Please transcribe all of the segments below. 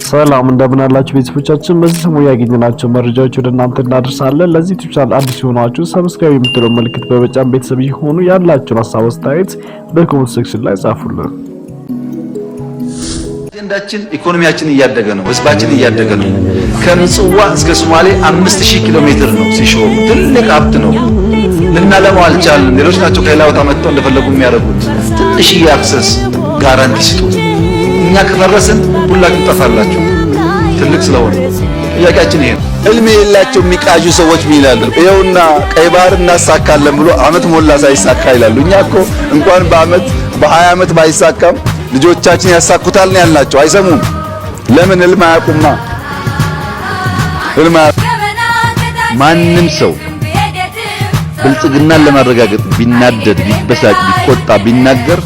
ሰላም እንደምን አላችሁ ቤተሰቦቻችን። በዚህ ሰሞን ያገኘናቸው መረጃዎች ወደ እናንተ እናደርሳለን። ለዚህ ዩቲዩብ ቻናል አዲስ የሆናችሁ ሰብስክራይብ የምትለው ምልክት በመጫን ቤተሰብ ይሁኑ። ያላችሁን ሀሳብ አስተያየት በኮሜንት ሴክሽን ላይ ጻፉልን። አጀንዳችን ኢኮኖሚያችን እያደገ ነው፣ ህዝባችን እያደገ ነው። ከምጽዋ እስከ ሶማሌ 5000 ኪሎ ሜትር ነው ሲሾሩ ትልቅ ሀብት ነው። ልናለማው አልቻልንም። ሌሎች ናቸው ከሌላ ቦታ መጥተው እንደፈለጉ የሚያደርጉት። ትንሽዬ አክሰስ ጋራንቲ ስጡ። እኛ ከፈረስን ሁላችሁ ጠፋላችሁ። ትልቅ ስለሆነ ጥያቄያችን ይሄ ነው። ህልም የሌላቸው የሚቃዡ ሰዎች ምን ይላሉ? ይኸውና ቀይ ባህር እናሳካለን ብሎ አመት ሞላ ሳይሳካ ይላሉ። እኛ እኮ እንኳን በአመት በ20 አመት ባይሳካም ልጆቻችን ያሳኩታል ነው ያልናቸው። አይሰሙም። ለምን? ህልም አያውቁማ። ህልም ማንም ሰው ብልጽግናን ለማረጋገጥ ቢናደድ፣ ቢበሳጭ፣ ቢቆጣ፣ ቢናገር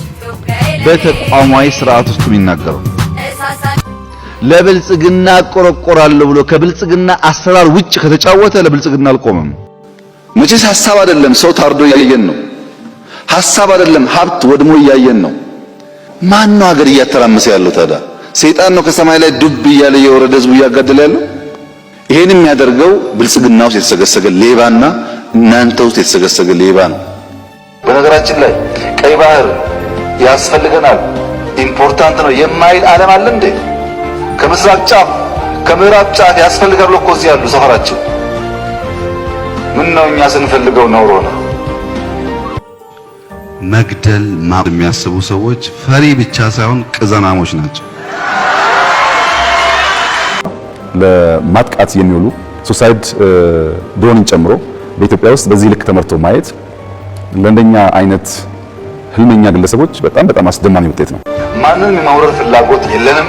በተቋማዊ ስርዓት ውስጥ የሚናገረው ለብልጽግና ቆረቆራለሁ ብሎ ከብልጽግና አሰራር ውጭ ከተጫወተ ለብልጽግና አልቆመም። መቼስ ሐሳብ አይደለም ሰው ታርዶ እያየን ነው። ሐሳብ አይደለም ሀብት ወድሞ እያየን ነው። ማን ነው ሀገር እያተራመሰ ያለው ታዲያ? ሰይጣን ነው ከሰማይ ላይ ዱብ እያለ የወረደ ህዝቡ እያጋደለ ያለው። ይሄን የሚያደርገው ብልጽግና ውስጥ የተሰገሰገ ሌባና እናንተ ውስጥ የተሰገሰገ ሌባ ነው። በነገራችን ላይ ቀይ ባህር ያስፈልገናል ኢምፖርታንት ነው የማይል ዓለም አለ እንዴ? ከምስራቅ ጫፍ ከምዕራብ ጫፍ ያስፈልጋል እኮ እዚህ ያሉ ሰፈራችን። ምን ነው እኛ ስንፈልገው ኖሮ ነው። መግደል የሚያስቡ ሰዎች ፈሪ ብቻ ሳይሆን ቅዘናሞች ናቸው። ለማጥቃት የሚውሉ ሱሳይድ ድሮንን ጨምሮ በኢትዮጵያ ውስጥ በዚህ ልክ ተመርቶ ማየት ለእንደኛ አይነት ህልመኛ ግለሰቦች በጣም አስደማሚ ውጤት ነው። ማንንም የማውረድ ፍላጎት የለንም።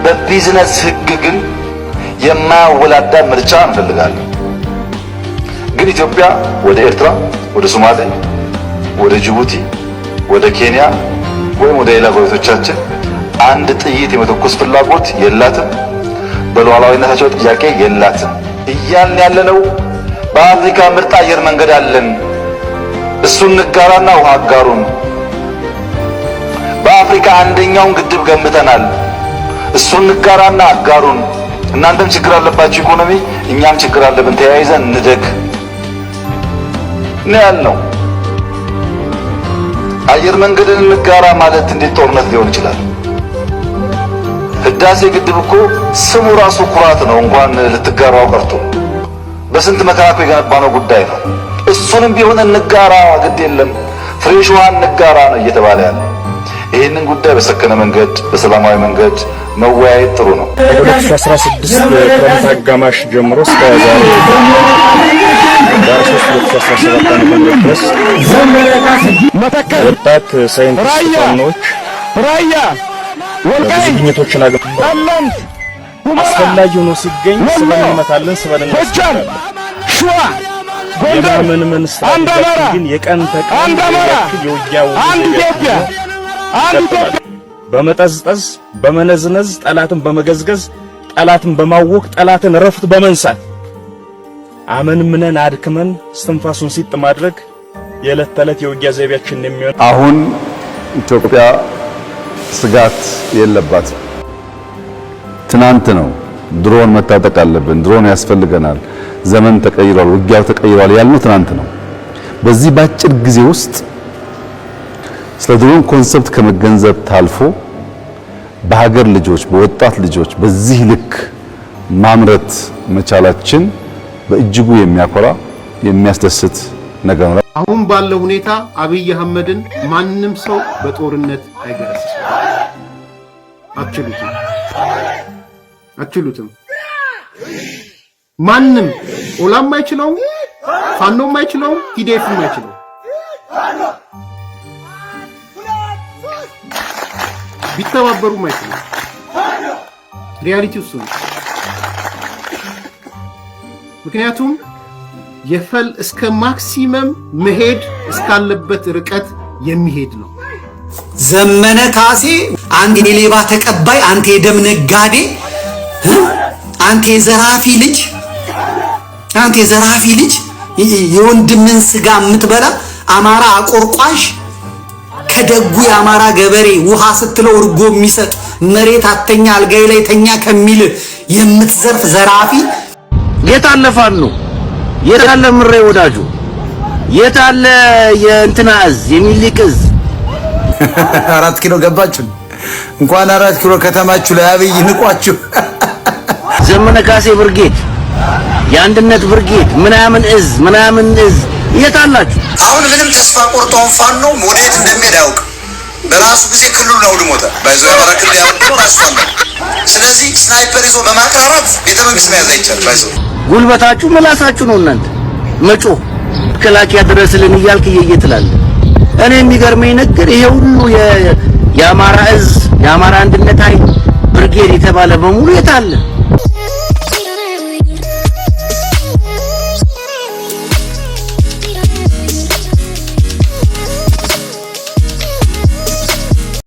በቢዝነስ ህግ ግን የማያወላዳ ምርጫ እንፈልጋለን። ግን ኢትዮጵያ ወደ ኤርትራ፣ ወደ ሶማሌ፣ ወደ ጅቡቲ፣ ወደ ኬንያ ወይም ወደ ሌላ ጎረቤቶቻችን አንድ ጥይት የመተኮስ ፍላጎት የላትም። በሉዓላዊነታቸው ጥያቄ የላትም። እያልን ያለነው በአፍሪካ ምርጥ አየር መንገድ አለን፣ እሱን ንጋራና ውሃ አጋሩን። በአፍሪካ አንደኛውን ግድብ ገንብተናል፣ እሱን ንጋራና አጋሩን። እናንተም ችግር አለባችሁ ኢኮኖሚ፣ እኛም ችግር አለብን፣ ተያይዘን እንደግ ነው ያልነው። አየር መንገድን ንጋራ ማለት እንዴት ጦርነት ሊሆን ይችላል? ህዳሴ ግድብ እኮ ስሙ ራሱ ኩራት ነው፣ እንኳን ልትጋራው ቀርቶ በስንት መከራ እኮ የገነባነው ጉዳይ ነው። እሱንም ቢሆን እንጋራ፣ ግድ የለም ፍሬሽ ውሃ እንጋራ ነው እየተባለ ያለ። ይህንን ጉዳይ በሰከነ መንገድ በሰላማዊ መንገድ መወያየት ጥሩ ነው። ከ2016 ክረምት አጋማሽ ጀምሮ እስከ ዛሬ ዳር 2017 ድረስ ወጣት ሳይንቲስት ፋኖች ዝግጅቶችን አገኘን። አስፈላጊ ሆኖ ሲገኝ ስበን እንመታለን፣ ስበን እንመታለን። የማመን ስትራቴጂ ግን የቀን ተቀን የውጊያው በመጠዝጠዝ በመነዝነዝ ጠላትን በመገዝገዝ ጠላትን በማወቅ ጠላትን ረፍት በመንሳት አመንምነን አድክመን እስትንፋሱን ሲጥ ማድረግ የዕለት ተዕለት የውጊያ ዘይቤያችን የሚሆን። አሁን ኢትዮጵያ ስጋት የለባትም። ትናንት ነው ድሮን መታጠቅ አለብን፣ ድሮን ያስፈልገናል፣ ዘመን ተቀይሯል፣ ውጊያው ተቀይሯል ያልነው ትናንት ነው። በዚህ ባጭር ጊዜ ውስጥ ስለ ድሮን ኮንሰፕት ከመገንዘብ ታልፎ በሀገር ልጆች በወጣት ልጆች በዚህ ልክ ማምረት መቻላችን በእጅጉ የሚያኮራ የሚያስደስት ነገር ነው። አሁን ባለው ሁኔታ አብይ አህመድን ማንም ሰው በጦርነት አይገረስም። አትችሉትም። ማንም ኦላም አይችለውም፣ ፋኖም አይችለውም፣ ቲዲኤፍም አይችለውም። ቢተባበሩም አይችሉም። ሪያሊቲው እሱ ነው። ምክንያቱም የፈል እስከ ማክሲመም መሄድ እስካለበት ርቀት የሚሄድ ነው። ዘመነ ካሴ አንተ የሌባ ተቀባይ፣ አንተ የደም ነጋዴ፣ አንተ የዘራፊ ልጅ የወንድምን ስጋ የምትበላ አማራ አቆርቋሽ፣ ከደጉ የአማራ ገበሬ ውሃ ስትለው እርጎ የሚሰጥ መሬት አተኛ አልጋይ ላይ ተኛ ከሚል የምትዘርፍ ዘራፊ የታለፋሉ የታለ ምሬ ወዳጁ የታለ የእንትና እዝ የሚሊክ እዝ 4 ኪሎ ገባችሁ እንኳን 4 ኪሎ ከተማችሁ ላይ አብይ ንቋችሁ ዘመነ ካሴ ብርጌድ የአንድነት ብርጌድ ምናምን እዝ የታላችሁ አሁን ምንም ተስፋ ቆርጦን ፋኖ ወዴት እንደሚሄድ ያውቅ በራሱ ጊዜ ክልሉን አውድሞታል ባይዘው አማራ ክልል ያወጣው ራሱ ፋኖ ስለዚህ ስናይፐር ይዞ በማቅራራት ቤተ መንግስት መያዝ አይቻል ባይዘው ጉልበታችሁ ምላሳችሁ ነው እናንተ መጮ ከላኪያ ድረስልን እያልክ እየየትላል እኔ የሚገርመኝ ነገር ይሄ ሁሉ የአማራ እዝ የአማራ አንድነት ኃይል ብርጌድ የተባለ በሙሉ የታለ